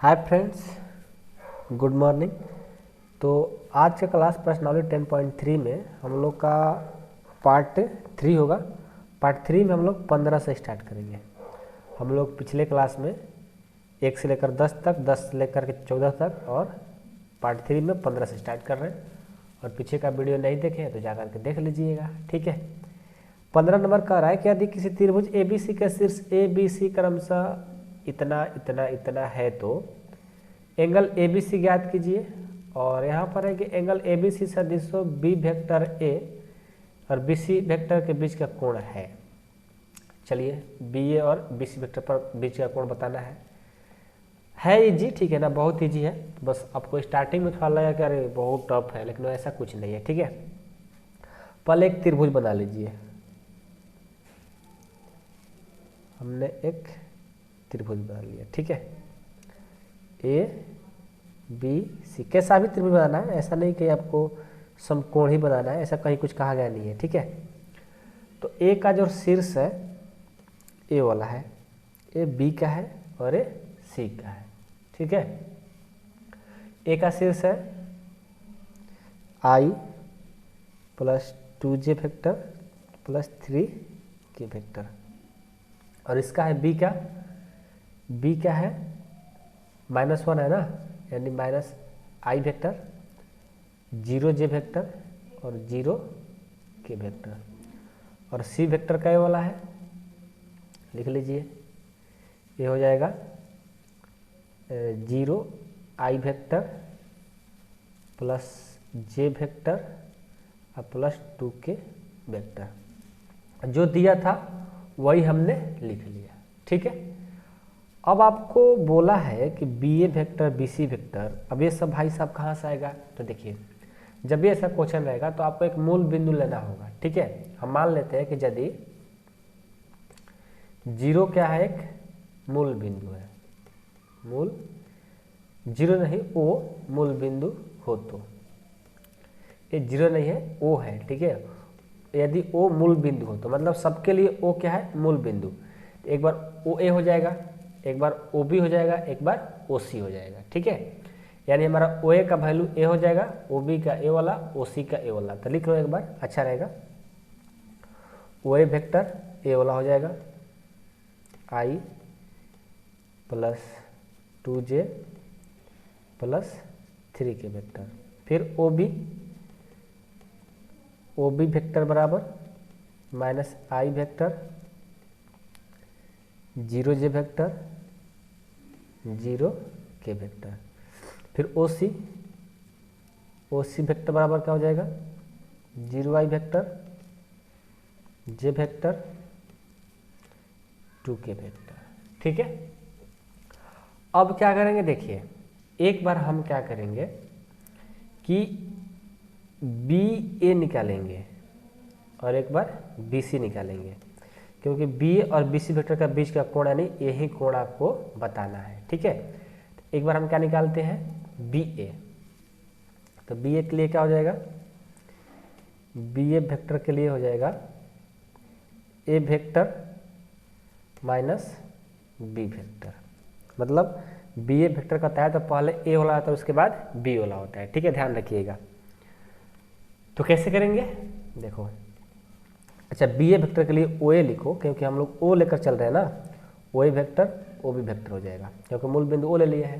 Hi friends, good morning. तो आज का क्लास प्रश्नावली 10.3 में हम लोग का पार्ट 3 होगा। पार्ट 3 में हम लोग 15 से स्टार्ट करेंगे। हम लोग पिछले क्लास में 1 से लेकर 10 तक, 10 से लेकर के 14 तक और पार्ट 3 में 15 से स्टार्ट कर रहे हैं। और पीछे का वीडियो नहीं देखे तो जा करके देख लीजिएगा, ठीक है। 15 नंबर का रहा है कि यदि किसी त्रिभुज ABC का शीर्ष ABC क्रमशः इतना इतना इतना है तो एंगल ABC ज्ञात कीजिए। और यहाँ पर है कि एंगल ABC सदिश B वेक्टर A और BC वेक्टर के बीच का कोण है। चलिए BA और BC वेक्टर पर बीच का कोण बताना है इजी, ठीक है ना, बहुत इजी है। बस आपको स्टार्टिंग में थोड़ा लगा कि अरे बहुत टफ है, लेकिन ऐसा कुछ नहीं है, ठीक है। पहले एक त्रिभुज बना लीजिए। हमने एक त्रिभुज बना लिया, ठीक है। ABC कैसा भी त्रिभुज बनाना है, ऐसा नहीं कि आपको समकोण ही बनाना है, ऐसा कहीं कुछ कहा गया नहीं है, ठीक है। तो A का जो शीर्ष है A वाला है, A B का है और A C का है, ठीक है। A का शीर्ष है I plus 2J vector plus 3K vector और इसका है B का है -1 है ना, यानी -I वेक्टर, 0J वेक्टर और 0K वेक्टर। और C वेक्टर का ये वाला है, लिख लीजिए। ये हो जाएगा 0I vector plus J vector और प्लस 2K वेक्टर। जो दिया था वही हमने लिख लिया, ठीक है। अब आपको बोला है कि BA वेक्टर BC वेक्टर, अब ये सब भाई साहब कहाँ से आएगा? तो देखिए, जब भी ऐसा क्वेश्चन रहेगा तो आपको एक मूल बिंदु लेना होगा, ठीक है। हम मान लेते हैं कि यदि 0 क्या है, एक मूल बिंदु है, मूल 0 नहीं O मूल बिंदु हो तो ये 0 नहीं है O है, ठीक है। यदि O मूल बिंदु हो तो मतलब सबके लिए O क्या है? मूल बिंदु। एक बार OA हो जाएगा, एक बार OB हो जाएगा, एक बार OC हो जाएगा, ठीक है। यानी हमारा OA का वैल्यू A हो जाएगा, OB का A वाला, OC का A वाला। तो लिख लो एक बार, अच्छा रहेगा। OA वेक्टर A वाला हो जाएगा I plus 2J plus 3K vector. फिर OB वेक्टर बराबर -I vector, 0J vector, 0K vector. फिर OC वेक्टर बराबर क्या हो जाएगा? 0I vector, J vector, 2K vector, ठीक है। अब क्या करेंगे, देखिए एक बार हम क्या करेंगे कि BA निकालेंगे और एक बार BC निकालेंगे, क्योंकि BA और BC वेक्टर का बीच का कोण यानी यही कोण आपको बताना है, ठीक है। एक बार हम क्या निकालते हैं, BA। तो BA के लिए क्या हो जाएगा? BA वेक्टर के लिए हो जाएगा A vector minus B vector. मतलब BA वेक्टर का होता है तो पहले A वाला आता है, उसके बाद B वाला होता है, ठीक है, ध्यान रखिएगा। तो कैसे करेंगे, देखो। अच्छा, BA वेक्टर के लिए OA लिखो, क्योंकि हम लोग O लेकर चल रहे हैं ना। OA वेक्टर OB वेक्टर हो जाएगा, क्योंकि मूल बिंदु O ले लिया है।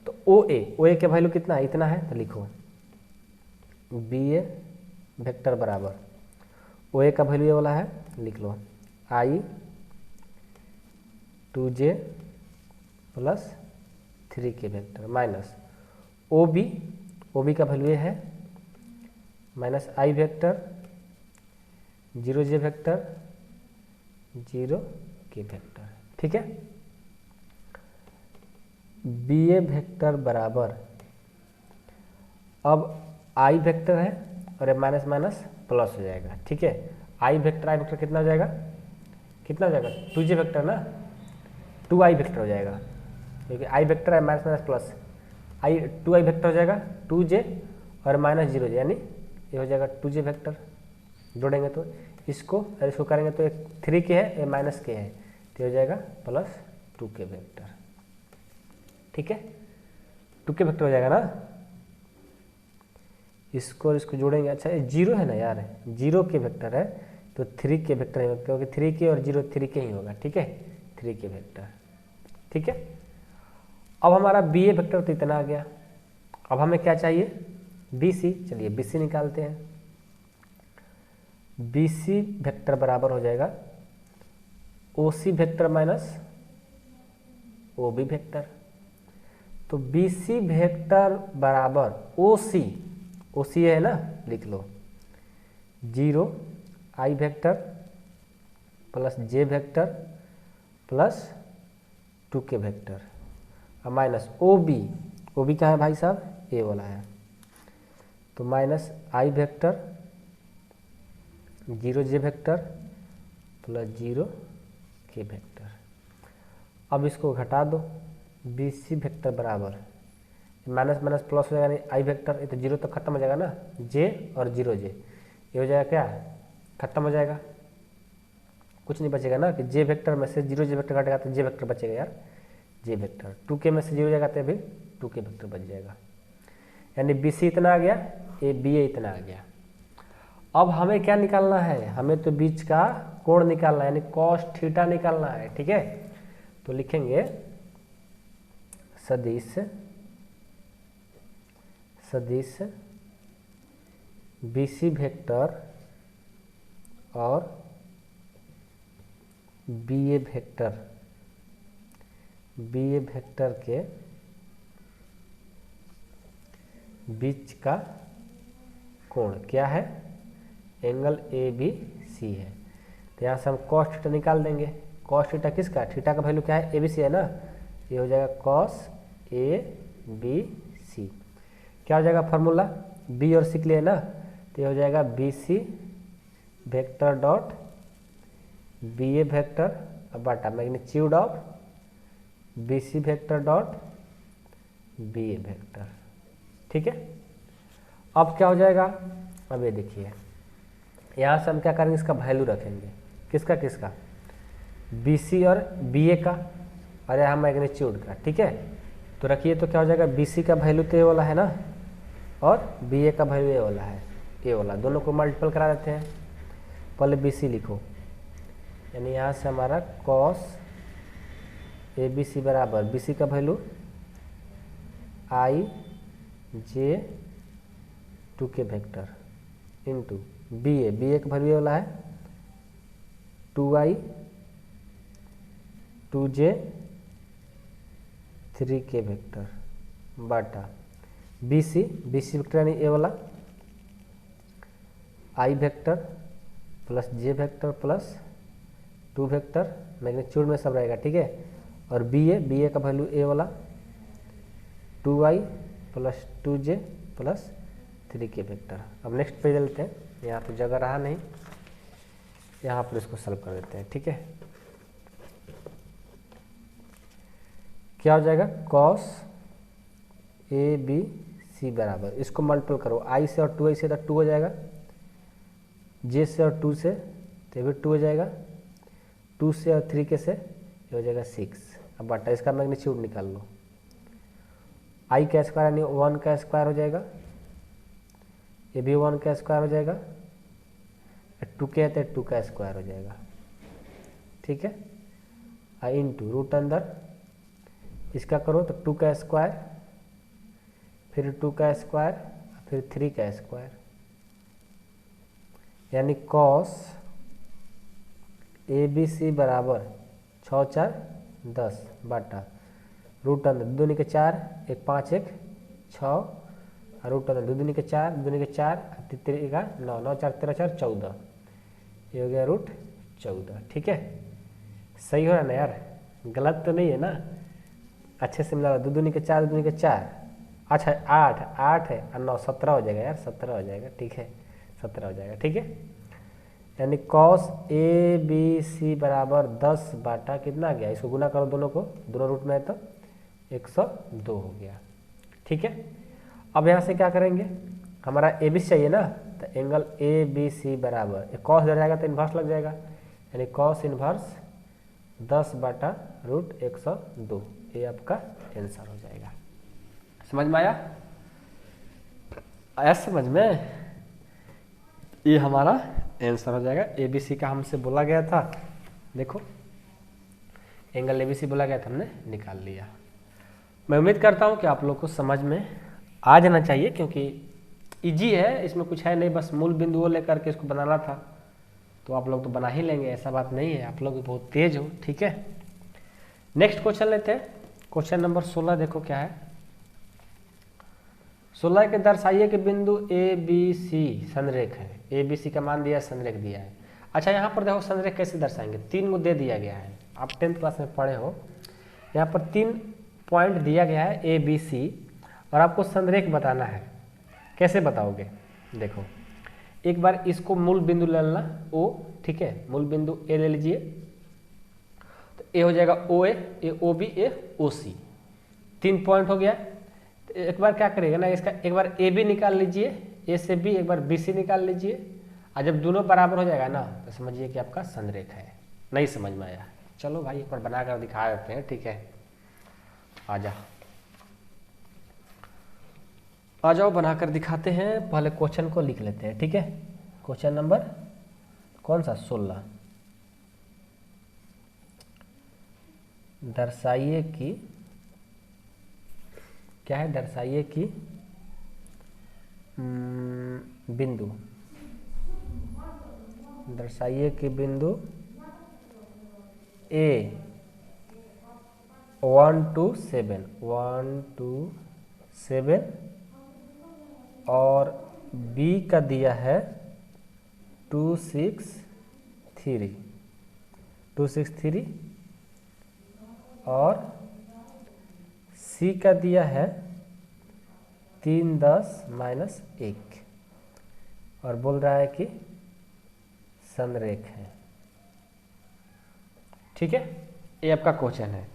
तो OA का वैल्यू कितना है? इतना है, तो लिखो BA वेक्टर बराबर OA का वैल्यू ये वाला है, लिख लो I 2J plus 3K vector minus OB का वैल्यू ये है -I vector, 0J vector, 0K vector, ठीक है। BA वेक्टर बराबर, अब I वेक्टर है और माइनस माइनस प्लस हो जाएगा, ठीक है। I वेक्टर कितना हो जाएगा? 2J वेक्टर ना, 2I वेक्टर हो जाएगा, क्योंकि I वेक्टर है minus minus plus, 2I vector हो जाएगा 2J और माइनस 0J, यानी ये हो जाएगा 2J वेक्टर। जोड़ेंगे तो इसको और इसको करेंगे तो एक 3K है, ये -K है, तो हो जाएगा +2K वेक्टर। ठीक है, 2 के वेक्टर हो जाएगा ना, इसको और इसको जोड़ेंगे। अच्छा ये 0 है ना यार, 0 के वेक्टर है तो 3 के वेक्टर ही, क्योंकि 3 के और 0 3 के ही होगा, ठीक है, 3 के वेक्टर, ठीक है। अब हमारा बी ए वेक्टर तो इतना आ गया, अब हमें क्या चाहिए, बी सी। चलिए बी सी निकालते हैं। बी सी वेक्टर बराबर हो जाएगा O C vector minus O B vector. तो बी सी वेक्टर बराबर ओ सी है ना, लिख लो 0 I vector plus J vector plus 2 K vector और माइनस ओ बी क्या है भाई साहब, ए वाला है, तो माइनस आई वेक्टर 0 जे वेक्टर प्लस 0 के वेक्टर। अब इसको घटा दो, बी सी वेक्टर बराबर माइनस माइनस प्लस हो जाएगा, नहीं आई वेक्टर, ये तो 0 तक खत्म हो जाएगा ना, जे और 0 जे, ये हो जाएगा क्या, खत्म हो जाएगा, कुछ नहीं बचेगा ना, कि जे वेक्टर में से 0 जे वेक्टर घटेगा तो जे वेक्टर बचेगा यार, जे वेक्टर 2 के में से 0 जाएगा तो फिर 2 के वेक्टर बच जाएगा, यानी बी सी इतना आ गया, ए बी ए इतना आ गया। अब हमें क्या निकालना है, हमें तो बीच का कोण निकालना है, यानी कॉस थीटा निकालना है, ठीक है। तो लिखेंगे सदिश बी सी वेक्टर और बी ए वेक्टर के बीच का कोण क्या है, एंगल ए बी सी है। तो यहाँ से हम कॉस थीटा निकाल देंगे। कॉस थीटा किसका, थीटा का वैल्यू क्या है, ए बी सी है ना, ये हो जाएगा कॉस ए बी सी। क्या हो जाएगा फार्मूला, बी और सी के लिए ना, तो ये हो जाएगा B C vector dot B A vector बटा magnitude of B C vector dot B A vector, ठीक है। अब क्या हो जाएगा, अब ये देखिए यहाँ से हम क्या करेंगे, इसका वैल्यू रखेंगे, किसका बी सी और बी ए का और यहाँ मैग्नीट्यूड का, ठीक है। तो रखिए, तो क्या हो जाएगा, बी सी का वैल्यू तो ए वाला है ना, और बी ए का वैल्यू ए वाला है, ए वाला, दोनों को मल्टीपल करा देते हैं। पहले बी सी लिखो, यानी यहाँ से हमारा कॉस ए बी सी बराबर बी सी का वैल्यू आई जे 2 के वेक्टर इंटू बी ए का वैल्यू वाला है 2i 2j 3 के वेक्टर बटा बी सी वेक्टर यानी ए वाला आई vector plus J vector plus 2 vector, magnitude में सब रहेगा, ठीक है। और बी ए का वैल्यू ए वाला 2i प्लस 2j प्लस 3 के वेक्टर। अब नेक्स्ट पेज लेते हैं, यहाँ पर जगह रहा नहीं, यहाँ पर इसको सॉल्व कर देते हैं, ठीक है। क्या हो जाएगा, कॉस ए बी सी बराबर, इसको मल्टीपल करो, आई से और 2i से तो 2 हो जाएगा, जे से और 2 से तो भी 2 हो जाएगा, 2 से और 3 के से ये हो जाएगा 6। अब बटा इसका मैग्नीट्यूड निकाल लो, आई का स्क्वायर यानी 1 का स्क्वायर हो जाएगा, ये भी 1 का स्क्वायर हो जाएगा, 2 के है तो 2 का स्क्वायर हो जाएगा, ठीक है। आई इंटू रूट अंदर इसका करो तो 2 का स्क्वायर, फिर 2 का स्क्वायर, फिर 3 का स्क्वायर, यानी कॉस ए बी सी बराबर 6 4 10 बटा रूट अंदर 2 दूनी के 4 1 5 1 6 और रूट अंदर 2 दूनी के 4 2 दूनी के 4 3 का 9 9 4 13 4 14, ये हो गया रूट 14, ठीक है। सही हो रहा ना यार, गलत तो नहीं है ना, अच्छे से मिला। 2 दूनी के 4 2 दूनी के 4, अच्छा 8 है और 9 17 हो जाएगा यार, 17 हो जाएगा, ठीक है, 17 हो जाएगा, ठीक है। यानी कॉस ए बी सी बराबर 10 बाटा कितना आ गया, इसको गुना करो दोनों को, दोनों रूट में है तो 102 हो गया, ठीक है। अब यहाँ से क्या करेंगे, हमारा ए बी सी चाहिए ना, तो एंगल ए बी सी बराबर कॉस इधर जाएगा तो इन्वर्स लग जाएगा, यानी कॉस इन्वर्स 10 बाटा रूट 102 ये आपका आंसर हो जाएगा। समझ में आया? आया समझ में? ये हमारा आंसर हो जाएगा। ABC का हमसे बोला गया था, देखो एंगल ABC बोला गया था, हमने निकाल लिया। मैं उम्मीद करता हूँ कि आप लोग को समझ में आ जाना चाहिए, क्योंकि इजी है, इसमें कुछ है नहीं, बस मूल बिंदुओं लेकर के इसको बनाना था, तो आप लोग तो बना ही लेंगे, ऐसा बात नहीं है, आप लोग भी बहुत तेज हो। ठीक है, नेक्स्ट क्वेश्चन लेते हैं। क्वेश्चन नंबर 16 देखो क्या है। 16 के दर्शाइए कि बिंदु ABC संरेख है। ABC का मान दिया है, संरेख दिया है। अच्छा, यहाँ पर देखो संरेख कैसे दर्शाएंगे, 3 को दे दिया गया है, आप 10th क्लास में पढ़े हो। यहाँ पर 3 पॉइंट दिया गया है ABC, और आपको संरेख बताना है। कैसे बताओगे? देखो एक बार इसको मूल बिंदु ले लेना O, ठीक है, मूल बिंदु A ले लीजिए, तो A हो जाएगा OA, A OB, A OC, 3 point हो गया। तो एक बार क्या करिएगा ना, इसका एक बार AB निकाल लीजिए, A से B, एक बार BC निकाल लीजिए, और जब दोनों बराबर हो जाएगा ना तो समझिए कि आपका संरेख है। नहीं समझ में आया? चलो भाई एक बार बना कर दिखा देते हैं। ठीक है, आ जाओ बनाकर दिखाते हैं। पहले क्वेश्चन को लिख लेते हैं। ठीक है, क्वेश्चन नंबर कौन सा? 16। दर्शाइए कि, क्या है? दर्शाइए कि बिंदु, दर्शाइए कि बिंदु A 1 to 7 और B का दिया है 2 6 3 और C का दिया है 3 10 -1 और बोल रहा है कि संरेख है। ठीक है, ये आपका क्वेश्चन है।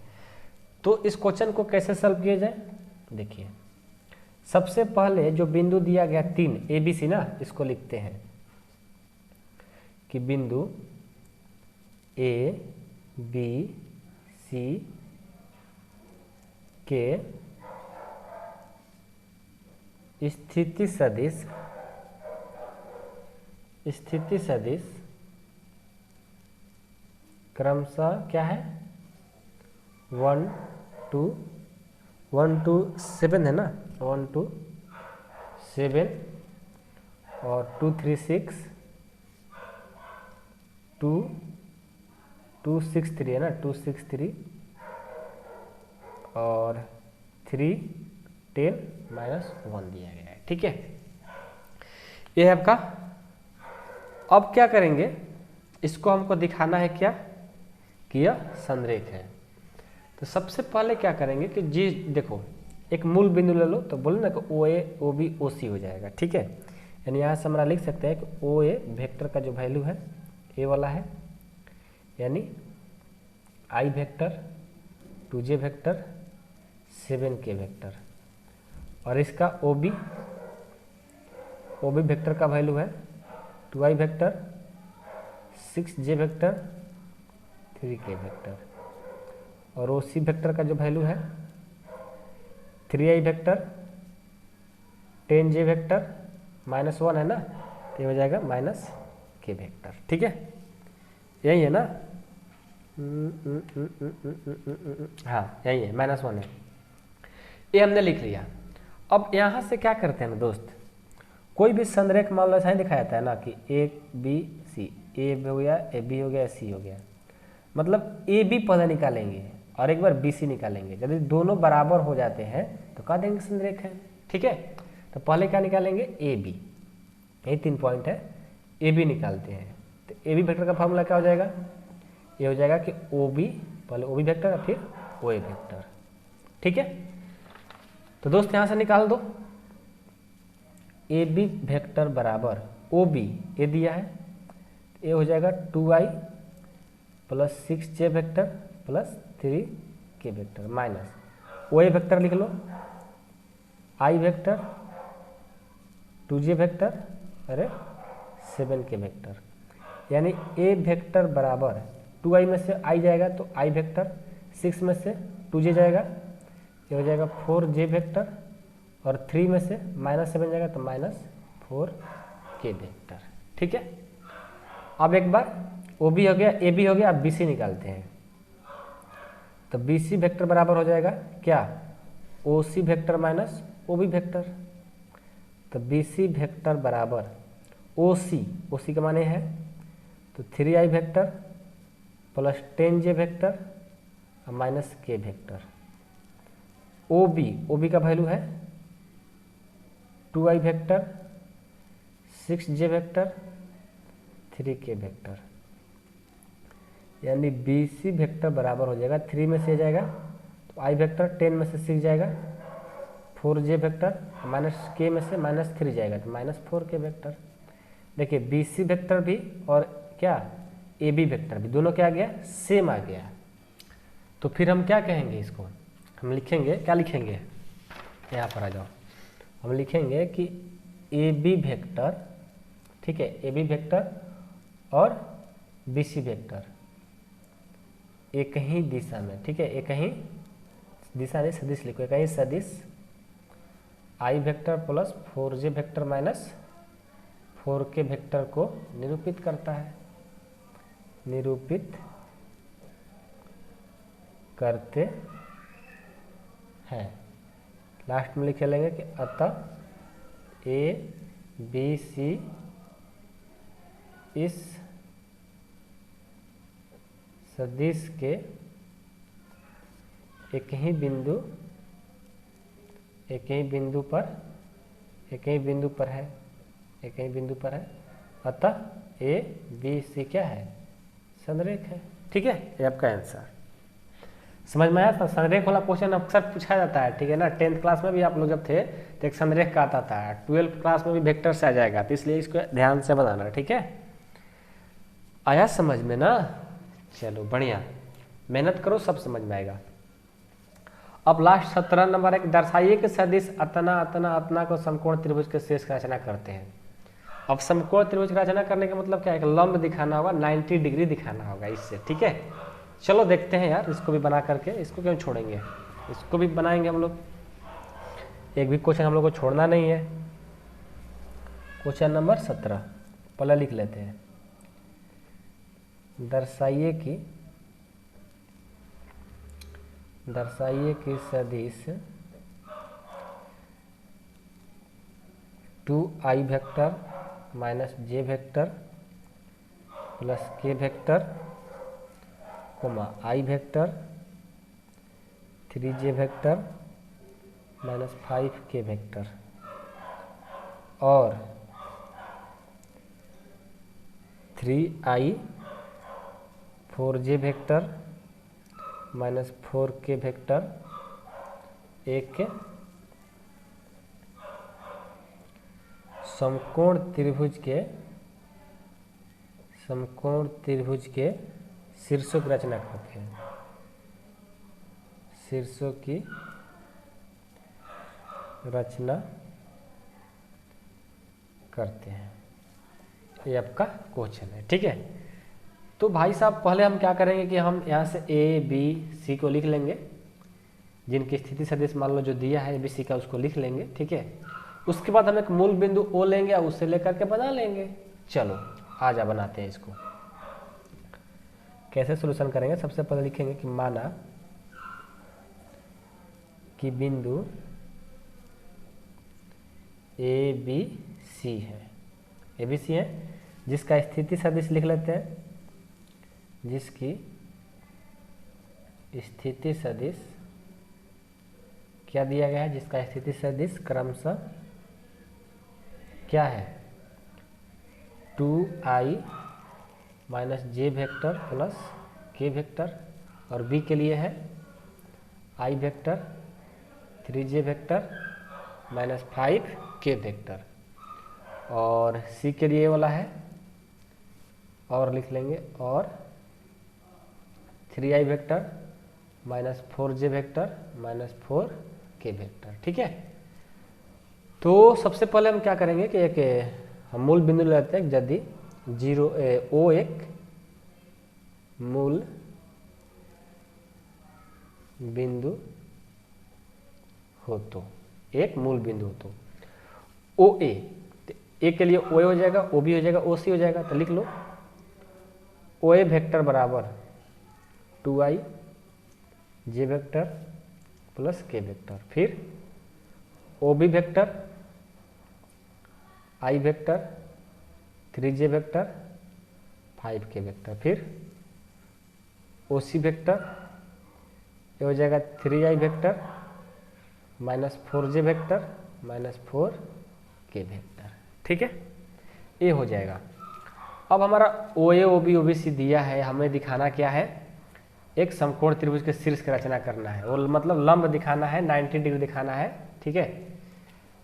तो इस क्वेश्चन को कैसे सॉल्व किया जाए? देखिए, सबसे पहले जो बिंदु दिया गया 3 ABC ना, इसको लिखते हैं कि बिंदु A B C के स्थिति सदिश क्रमशः क्या है? 1 to 7 है ना, 1 to 7 और 2 3 6 2 6 3 है ना, 2 6 3 और 3 10 -1 दिया गया है। ठीक है, ये है आपका। अब क्या करेंगे, इसको हमको दिखाना है क्या कि यह संरेख है। तो सबसे पहले क्या करेंगे कि जी देखो, एक मूल बिंदु ले लो, तो बोले ना कि OA OB OC हो जाएगा। ठीक है, यानी यहाँ से हमारा लिख सकते हैं कि OA वेक्टर का जो वैल्यू है A वाला है, यानी I vector 2J vector 7K vector, और इसका OB वेक्टर का वैल्यू है 2I vector 6J vector 3K vector, और OC वेक्टर का जो वैल्यू है 3I वेक्टर 10J वेक्टर -1 है ना, तो ये हो जाएगा -K वेक्टर। ठीक है, यही है ना? हाँ यही है, -1 है, ये हमने लिख लिया। अब यहाँ से क्या करते हैं ना दोस्त, कोई भी संरेख मान लो ऐसा ही दिखाया जाता है ना कि A B C, A हो गया, A B हो गया, C हो गया, मतलब A B पहले निकालेंगे और एक बार BC निकालेंगे। यदि दोनों बराबर हो जाते हैं तो कह देंगे संरेख है। ठीक है, तो पहले क्या निकालेंगे? AB, यही 3 पॉइंट है, AB निकालते हैं। तो AB वेक्टर का फॉर्मूला क्या हो जाएगा? ये हो जाएगा कि OB, पहले OB वेक्टर फिर OA वेक्टर। ठीक है, तो दोस्त यहाँ से निकाल दो, AB वेक्टर बराबर OB ए दिया है, ये हो जाएगा 2I plus 6J vector plus 3K vector minus OA vector लिख लो, I वेक्टर 2J वेक्टर अरे 7K वेक्टर, यानी A वेक्टर बराबर 2I में से I जाएगा तो I वेक्टर, 6 में से 2j जाएगा, ये हो जाएगा 4j वेक्टर, और 3 में से -7 जाएगा तो -4k वेक्टर। ठीक है, अब एक बार ओ बी हो गया, ए बी हो गया, अब बी सी निकालते हैं। तो बी सी वेक्टर बराबर हो जाएगा क्या, O C vector minus O B vector. तो बी सी वेक्टर बराबर ओ सी का माने है तो 3i vector plus 10j vector और minus k vector. O B का वैल्यू है 2i vector 6j vector 3k vector, यानी बी सी वेक्टर बराबर हो जाएगा 3 में से जाएगा तो i वेक्टर, 10 में से 6 जाएगा 4j वेक्टर, माइनस k में से -3 जाएगा तो -4k वेक्टर। देखिए बी सी वेक्टर भी और क्या ए बी वेक्टर भी दोनों क्या आ गया, सेम आ गया। तो फिर हम क्या कहेंगे, इसको हम लिखेंगे, क्या लिखेंगे, यहाँ पर आ जाओ, हम लिखेंगे कि ए बी वेक्टर, ठीक है, ए बी वेक्टर और बी सी वेक्टर एक ही दिशा में, ठीक है, एक ही दिशा नहीं सदिश लिखो, एक ही सदिश I vector plus 4j vector minus 4k vector को निरूपित करता है, निरूपित करते हैं। लास्ट में लिख लेंगे कि अतः ए बी सी इस सदिश के एक ही बिंदु पर है, अतः ए बी सी क्या है, संरेख है। ठीक है, ये आपका आंसर। समझ में आया था, संरेख वाला क्वेश्चन अक्सर पूछा जाता है, ठीक है ना। 10th क्लास में भी आप लोग जब थे तो एक संरेख का आता था, 12th क्लास में भी वेक्टर से आ जाएगा, तो इसलिए इसको ध्यान से बनाना, ठीक है। आया समझ में ना, चलो बढ़िया, मेहनत करो, सब समझ में आएगा। अब लास्ट 17 नंबर है, दर्शाइए कि सदिश अतना अतना अतना को समकोण त्रिभुज के शेष की रचना करते हैं। अब समकोण त्रिभुज की रचना करने का मतलब क्या है, एक लंब दिखाना होगा, 90 डिग्री दिखाना होगा इससे, ठीक है। चलो देखते हैं यार, इसको भी बना करके, इसको क्यों छोड़ेंगे, इसको भी बनाएंगे हम लोग। एक भी क्वेश्चन हम लोग को छोड़ना नहीं है। क्वेश्चन नंबर 17 पहले लिख लेते हैं, दर्शाइए कि सदिश 2i vector minus j vector plus k vector comma i vector 3j vector minus 5k vector और 3i 4j vector minus 4k vector एक समकोण त्रिभुज के शीर्षों की रचना करते हैं, शीर्षों की रचना करते हैं। ये आपका क्वेश्चन है, ठीक है। तो भाई साहब पहले हम क्या करेंगे कि हम यहाँ से ए बी सी को लिख लेंगे, जिनकी स्थिति सदिश मान लो जो दिया है ए बी सी का उसको लिख लेंगे, ठीक है। उसके बाद हम एक मूल बिंदु ओ लेंगे और उससे लेकर के बना लेंगे। चलो आजा बनाते हैं इसको। कैसे सॉल्यूशन करेंगे, सबसे पहले लिखेंगे कि माना कि बिंदु ए बी सी है, जिसका स्थिति सदिश लिख लेते हैं, जिसकी स्थिति सदिश क्या दिया गया है, जिसका स्थिति सदिश क्रमशः क्या है 2i minus j vector plus k vector, और b के लिए है i vector 3j vector minus 5k vector, और c के लिए वाला है और लिख लेंगे और 3i vector minus 4j vector minus 4k vector, ठीक है। तो सबसे पहले हम क्या करेंगे कि एक हम मूल बिंदु लेते हैं, यदि ओ एक मूल बिंदु हो तो, एक मूल बिंदु हो तो। ओ ए के लिए ओ ए हो जाएगा, ओ बी हो जाएगा, ओ सी हो जाएगा। तो लिख लो ओ ए वेक्टर बराबर 2i J vector plus K vector, फिर O B vector I vector 3j vector 5k vector, फिर ओ सी वेक्टर ये हो जाएगा 3i vector minus 4j vector minus 4k vector. ठीक है, ये हो जाएगा। अब हमारा ओ ए ओ बी सी दिया है, हमें दिखाना क्या है, एक समकोण त्रिभुज के शीर्ष की रचना करना है, वो मतलब लंब दिखाना है, 90 डिग्री दिखाना है। ठीक है,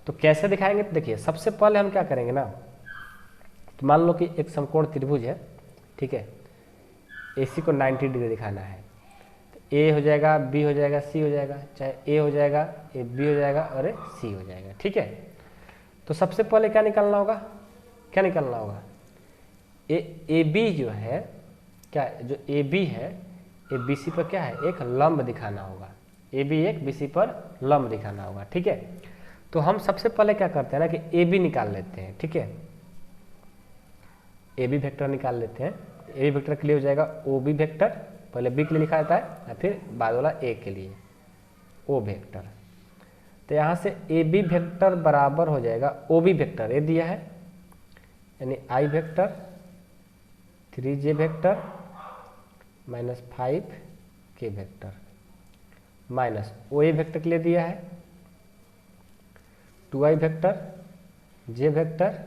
तो कैसे दिखाएंगे, तो देखिए सबसे पहले हम क्या करेंगे ना, तो मान लो कि एक समकोण त्रिभुज है, ठीक है, AC को 90 डिग्री दिखाना है, तो A हो जाएगा, B हो जाएगा, C हो जाएगा, चाहे A हो जाएगा, A B हो जाएगा और A C हो जाएगा। ठीक है, तो सबसे पहले क्या निकालना होगा, क्या निकालना होगा, ए बी जो है, क्या जो ए बी है, ए बी सी पर क्या है, एक लंब दिखाना होगा, ए बी एक बी सी पर लंब दिखाना होगा। ठीक है, तो हम सबसे पहले क्या करते हैं ना कि ए बी निकाल लेते हैं। ठीक है, ए बी वेक्टर निकाल लेते हैं। ए बी वेक्टर के लिए हो जाएगा ओ बी वेक्टर, पहले बी के लिए लिखा जाता है या फिर बाद वाला ए के लिए ओ वेक्टर। तो यहाँ से ए बी वेक्टर बराबर हो जाएगा ओ बी वेक्टर, ये दिया है, यानी I vector 3j vector minus 5k vector minus O A vector के लिए दिया है 2i vector j vector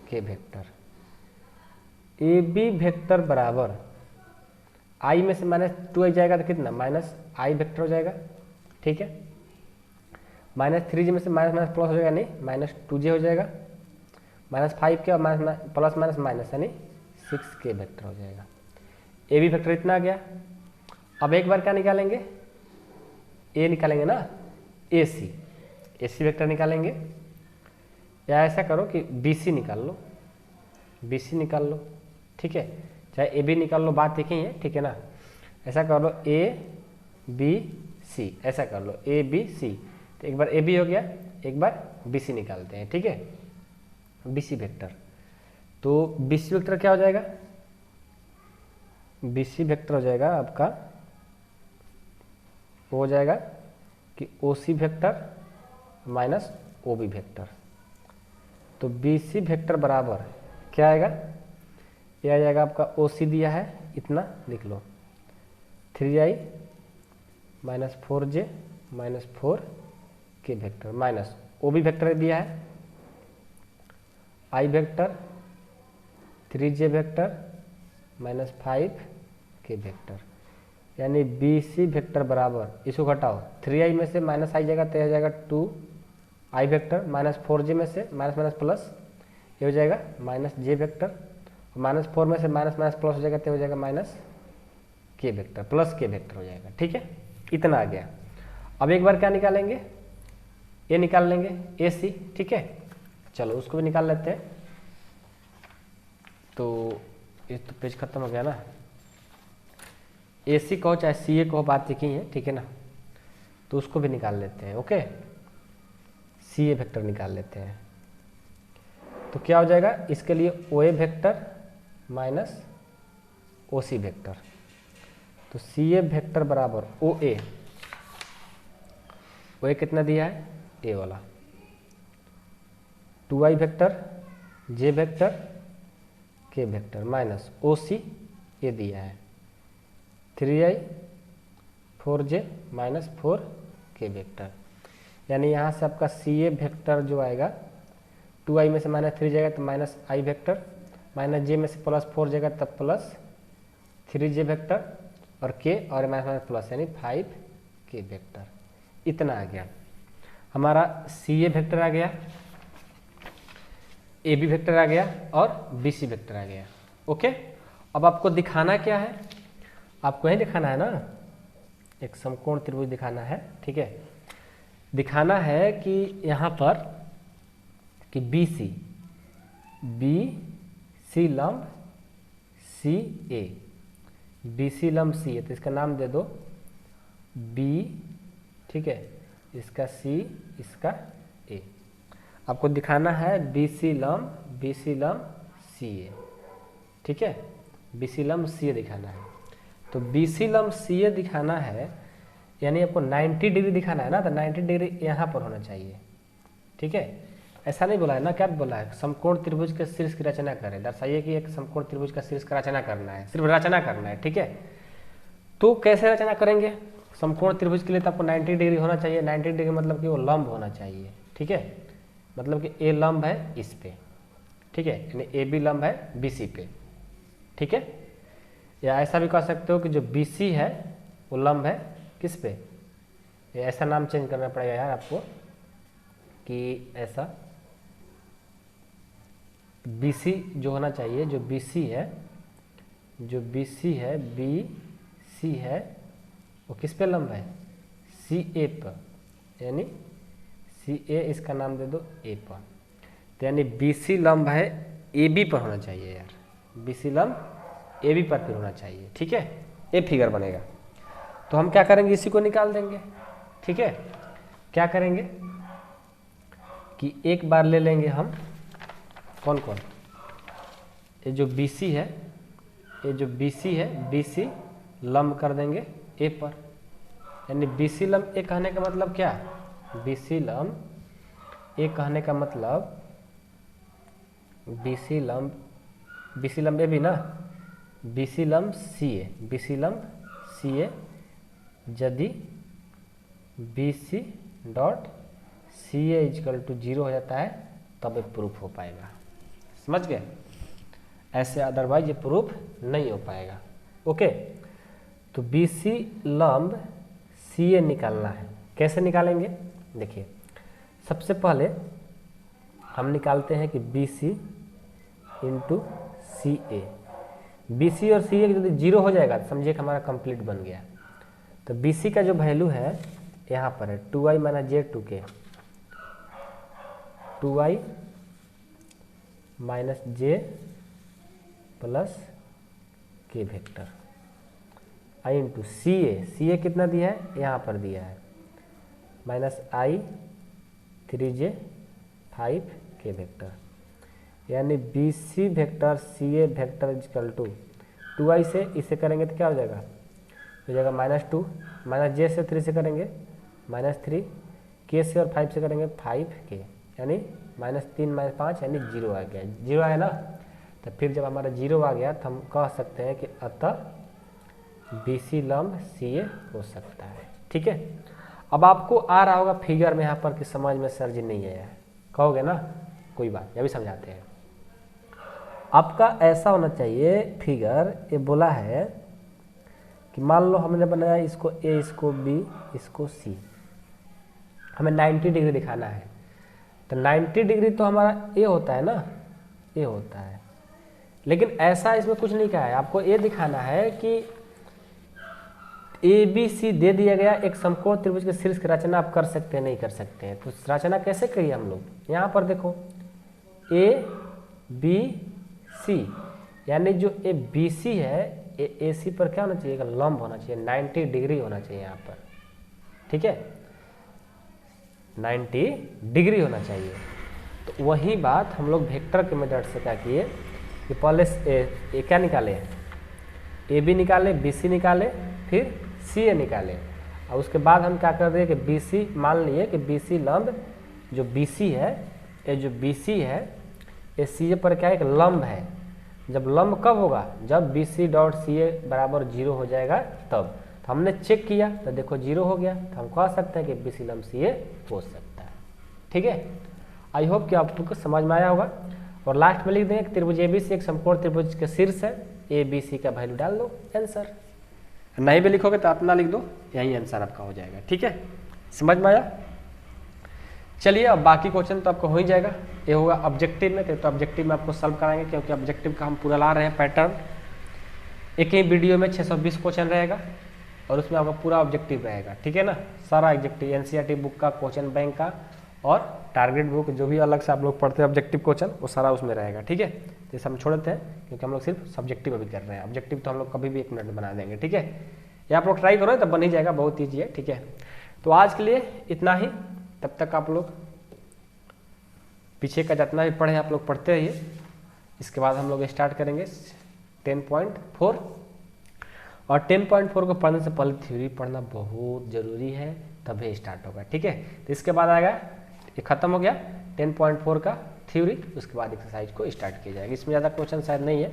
k vector. A B vector बराबर आई में से माइनस 2i जाएगा तो कितना, माइनस आई वेक्टर हो जाएगा। ठीक है, माइनस 3j में से माइनस माइनस प्लस हो जाएगा, नहीं माइनस 2j हो जाएगा, माइनस 5 के और माइनस प्लस माइनस माइनस यानी 6k वेक्टर हो जाएगा। ए बी वेक्टर इतना आ गया। अब एक बार क्या निकालेंगे, ए निकालेंगे ना, ए सी वेक्टर निकालेंगे, या ऐसा करो कि बी सी निकाल लो, बी सी निकाल लो। ठीक है, चाहे ए बी निकाल लो, बात एक ही है। ठीक है ना, ऐसा कर लो ए बी सी, ऐसा कर लो ए बी सी, तो एक बार ए बी हो गया, एक बार बी सी निकालते हैं। ठीक है, बी सी वेक्टर, तो बी सी वेक्टर क्या हो जाएगा, बी सी वेक्टर हो जाएगा आपका, वो हो जाएगा कि O C vector minus O B vector. तो बी सी वेक्टर बराबर क्या आएगा, ये आ जाएगा आपका ओ सी दिया है, इतना लिख लो 3i minus 4j minus 4k vector minus O B vector दिया है I vector 3j vector minus 5k vector, यानी बी सी वेक्टर बराबर, इसको घटाओ 3i में से माइनस आई जाएगा तो यह जाएगा 2i वेक्टर माइनस 4j में से माइनस माइनस प्लस ये हो जाएगा माइनस j वेक्टर, माइनस 4 में से माइनस माइनस प्लस हो जाएगा तो हो जाएगा minus k vector plus k vector हो जाएगा। ठीक है, इतना आ गया। अब एक बार क्या निकालेंगे, ये निकाल लेंगे ए सी। ठीक है, चलो उसको भी निकाल लेते हैं। तो ये तो पेज खत्म हो गया ना, ए सी कहो चाहे सी ए कहो, बात एक ही है। ठीक है ना, तो उसको भी निकाल लेते हैं। ओके, सी ए वेक्टर निकाल लेते हैं, तो क्या हो जाएगा, इसके लिए ओ A vector minus O C vector, तो सी ए वेक्टर बराबर ओ ए कितना दिया है, ए वाला 2i vector j vector k vector minus O C ये दिया है 3i 4j minus 4k vector, यानी यहाँ से आपका सी ए वेक्टर जो आएगा 2i में से माइनस 3 जाएगा तो माइनस आई वेक्टर, माइनस j में से प्लस 4 जाएगा तब प्लस 3j वेक्टर और k और माइनस माइनस प्लस यानी 5k वेक्टर। इतना आ गया हमारा, सी ए वेक्टर आ गया, ए बी वेक्टर आ गया और बी सी वेक्टर आ गया। ओके, अब आपको दिखाना क्या है, आपको यही दिखाना है ना, एक समकोण त्रिभुज दिखाना है। ठीक है, दिखाना है कि यहाँ पर कि बी सी लंब सी ए, बी सी लंब सी ए, तो इसका नाम दे दो बी, ठीक है, इसका सी, इसका ए। आपको दिखाना है BC लंब CA, ठीक है, BC लंब CA दिखाना है। तो BC लंब CA दिखाना है यानी आपको 90 डिग्री दिखाना है ना, तो 90 डिग्री यहाँ पर होना चाहिए, ठीक है। ऐसा नहीं बोला है ना, क्या बोला है, समकोण त्रिभुज के शीर्ष की रचना करें। दर्शाइए कि एक समकोण त्रिभुज का शीर्ष का रचना करना है, सिर्फ रचना करना है, ठीक है। तो कैसे रचना करेंगे, समकोण त्रिभुज के लिए तो आपको 90 डिग्री होना चाहिए। 90 डिग्री मतलब कि वो लंब होना चाहिए, ठीक है, मतलब कि ए लंब है इस पे, ठीक है, यानी ए बी लंब है BC पे, ठीक है। या ऐसा भी कह सकते हो कि जो BC है वो लंब है किस पे, ऐसा नाम चेंज करना पड़ेगा यार आपको कि ऐसा BC जो होना चाहिए, जो BC है BC है वो किस पे लंब है, CA पर, यानी CA इसका नाम दे दो A पर। तो यानी BC लंब है AB पर होना चाहिए यार, BC लंब AB पर फिर होना चाहिए, ठीक है, ये फिगर बनेगा। तो हम क्या करेंगे, इसी को निकाल देंगे, ठीक है। क्या करेंगे कि एक बार ले लेंगे हम कौन कौन, ये जो BC है, BC लंब कर देंगे A पर, यानी BC लंब A कहने का मतलब क्या, BC लंब A कहने का मतलब BC लंब A भी ना, BC लंब CA यदि BC dot CA equal to 0 हो जाता है तब ये प्रूफ हो पाएगा, समझ गए। ऐसे अदरवाइज ये प्रूफ नहीं हो पाएगा, ओके। तो BC लंब CA निकालना है, कैसे निकालेंगे, देखिए सबसे पहले हम निकालते हैं कि BC इंटू CA। BC और CA यदि 0 हो जाएगा तो समझिए कि हमारा कंप्लीट बन गया। तो BC का जो वैल्यू है यहाँ पर है 2i minus J 2k, 2i minus J plus K vector i into CA कितना दिया है, यहाँ पर दिया है minus i 3j 5k vector, यानी BC vector CA vector equal to 2i से इसे करेंगे तो क्या हो जाएगा, हो जाएगा -2, माइनस जे से 3 से करेंगे -3, k से और 5 से करेंगे 5k, यानी -3 -5 यानी 0 आ गया। 0 आया ना, तो फिर जब हमारा 0 आ गया तो हम कह सकते हैं कि अतः BC लंब CA हो सकता है, ठीक है। अब आपको आ रहा होगा फिगर में यहाँ पर कि समझ में सर जी नहीं आया, कहोगे ना, कोई बात नहीं, अभी समझाते हैं। आपका ऐसा होना चाहिए फिगर, ये बोला है कि मान लो हमने बनाया इसको A, इसको B, इसको C, हमें 90 डिग्री दिखाना है। तो 90 डिग्री तो हमारा A होता है ना, A होता है, लेकिन ऐसा इसमें कुछ नहीं कहा है। आपको ये दिखाना है कि ABC दे दिया गया एक समकोण त्रिभुज के शीर्ष की रचना आप कर सकते हैं नहीं कर सकते हैं। तो रचना कैसे करिए हम लोग, यहाँ पर देखो ABC, यानी जो ABC है AC पर क्या होना चाहिए, लंब होना चाहिए, 90 डिग्री होना चाहिए यहाँ पर, ठीक है, 90 डिग्री होना चाहिए। तो वही बात हम लोग वेक्टर के मेथड से क्या किए कि पहले ए क्या निकाले, AB निकाले, BC निकाले, फिर CA निकाले, और उसके बाद हम क्या कर रहे हैं कि BC मान लिए कि BC लंब जो BC है, ये जो BC है ये CA पर क्या एक लंब है। जब लंब कब होगा, जब BC डॉट CA बराबर 0 हो जाएगा तब। तो हमने चेक किया तो देखो 0 हो गया, तो हम कह सकते हैं कि BC लंब CA हो सकता है, ठीक है। आई होप कि आपको समझ में आया होगा। और लास्ट में लिख दें कि त्रिभुज ABC एक समकोण त्रिभुज के शीर्ष है, ABC का वैल्यू डाल दो, आंसर। नहीं भी लिखोगे तो अपना लिख दो, यही आंसर आपका हो जाएगा, ठीक है। समझ में आया। चलिए अब बाकी क्वेश्चन तो आपको हो ही जाएगा। ये होगा ऑब्जेक्टिव में, तो ऑब्जेक्टिव में आपको सॉल्व कराएंगे, क्योंकि ऑब्जेक्टिव का हम पूरा ला रहे हैं पैटर्न। एक ही वीडियो में 620 क्वेश्चन रहेगा और उसमें आपका पूरा ऑब्जेक्टिव रहेगा, ठीक है ना। सारा ऑब्जेक्टिव NCERT बुक का, क्वेश्चन बैंक का और टारगेट बुक जो भी अलग से आप लोग पढ़ते हैं ऑब्जेक्टिव क्वेश्चन, वो सारा उसमें रहेगा, ठीक है। तो इसे हम छोड़ देते हैं क्योंकि हम लोग सिर्फ सब्जेक्टिव अभी कर रहे हैं। ऑब्जेक्टिव तो हम लोग कभी भी 1 मिनट में बना देंगे, ठीक है। ये आप लोग ट्राई करो तब बन ही जाएगा, बहुत ईजी है, ठीक है। तो आज के लिए इतना ही, तब तक आप लोग पीछे का जितना भी पढ़े आप लोग पढ़ते रहिए। इसके बाद हम लोग स्टार्ट करेंगे 10.4 और 10.4 को पढ़ने से पहले थ्योरी पढ़ना बहुत ज़रूरी है, तभी स्टार्ट होगा, ठीक है। तो इसके बाद आएगा, ये खत्म हो गया 10.4 का थ्योरी, उसके बाद एक्सरसाइज को स्टार्ट किया जाएगा। इसमें ज़्यादा क्वेश्चन शायद नहीं है,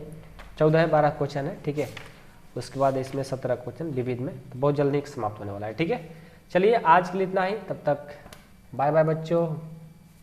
14-12 क्वेश्चन है, ठीक है। उसके बाद इसमें 17 क्वेश्चन विविध में, तो बहुत जल्दी समाप्त होने वाला है, ठीक है। चलिए आज के लिए इतना ही, तब तक बाय बाय बच्चों।